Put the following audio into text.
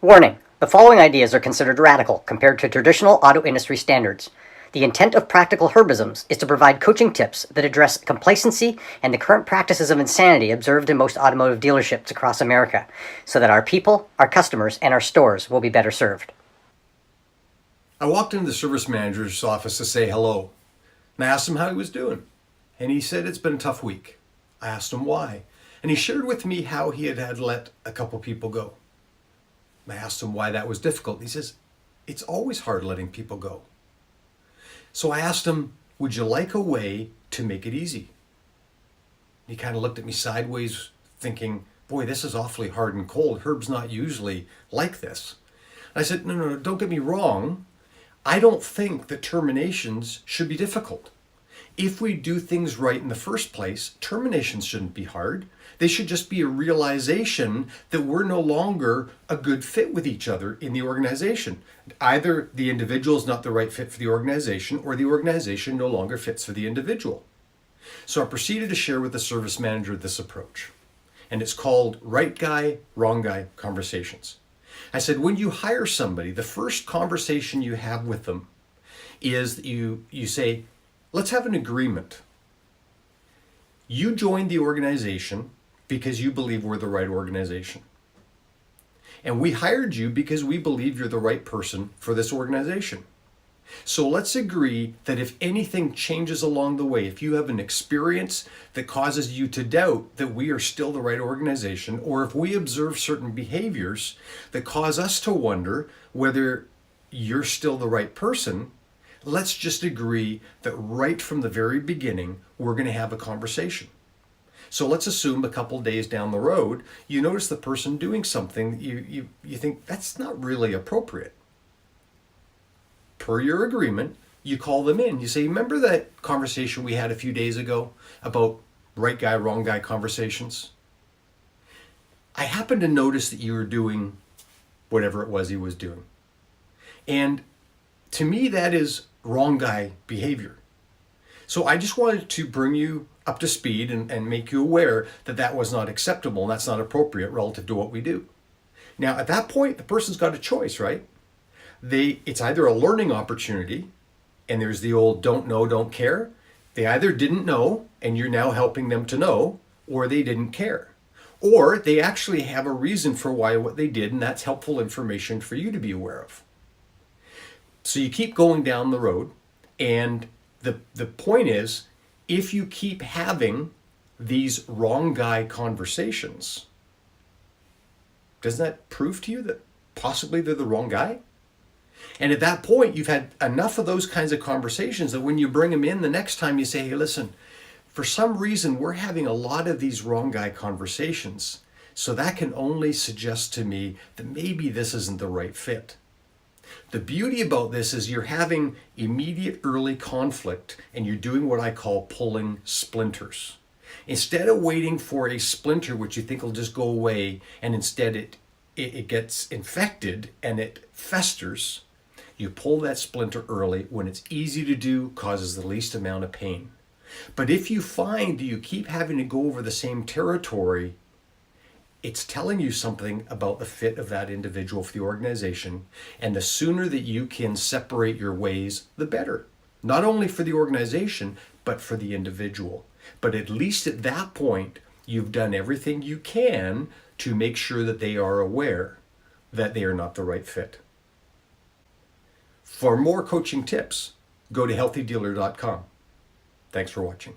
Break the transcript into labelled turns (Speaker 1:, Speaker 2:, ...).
Speaker 1: Warning: the following ideas are considered radical compared to traditional auto industry standards. The intent of Practical HERBISMs is to provide coaching tips that address complacency and the current practices of insanity observed in most automotive dealerships across America, so that our people, our customers, and our stores will be better served.
Speaker 2: I walked into the service manager's office to say hello, and I asked him how he was doing. And he said it's been a tough week. I asked him why, and he shared with me how he had let a couple people go. I asked him why that was difficult. He says, it's always hard letting people go. So I asked him, would you like a way to make it easy? He kind of looked at me sideways thinking, boy, this is awfully hard and cold. Herb's not usually like this. I said, no, don't get me wrong. I don't think that terminations should be difficult. If we do things right in the first place, terminations shouldn't be hard. They should just be a realization that we're no longer a good fit with each other in the organization. Either the individual is not the right fit for the organization, or the organization no longer fits for the individual. So I proceeded to share with the service manager this approach. And it's called right guy, wrong guy conversations. I said, when you hire somebody, the first conversation you have with them is that you say, let's have an agreement. You joined the organization because you believe we're the right organization. And we hired you because we believe you're the right person for this organization. So let's agree that if anything changes along the way, if you have an experience that causes you to doubt that we are still the right organization, or if we observe certain behaviors that cause us to wonder whether you're still the right person, let's just agree that right from the very beginning, we're going to have a conversation. So let's assume a couple days down the road, you notice the person doing something that you think that's not really appropriate. Per your agreement, you call them in. You say, remember that conversation we had a few days ago about right guy, wrong guy conversations? I happened to notice that you were doing whatever it was he was doing. And to me, that is wrong guy behavior. So I just wanted to bring you up to speed and make you aware that that was not acceptable and that's not appropriate relative to what we do. Now, at that point, the person's got a choice, right? It's either a learning opportunity, and there's the old don't know, don't care. They either didn't know, and you're now helping them to know, or they didn't care. Or they actually have a reason for why what they did, and that's helpful information for you to be aware of. So you keep going down the road, and the point is, if you keep having these wrong guy conversations, doesn't that prove to you that possibly they're the wrong guy? And at that point, you've had enough of those kinds of conversations that when you bring them in the next time, you say, hey, listen, for some reason, we're having a lot of these wrong guy conversations. So that can only suggest to me that maybe this isn't the right fit. The beauty about this is you're having immediate early conflict and you're doing what I call pulling splinters. Instead of waiting for a splinter which you think will just go away and instead it gets infected and it festers, you pull that splinter early when it's easy to do, causes the least amount of pain. But if you find that you keep having to go over the same territory, it's telling you something about the fit of that individual for the organization. And the sooner that you can separate your ways, the better. Not only for the organization, but for the individual. But at least at that point, you've done everything you can to make sure that they are aware that they are not the right fit. For more coaching tips, go to healthydealer.com. Thanks for watching.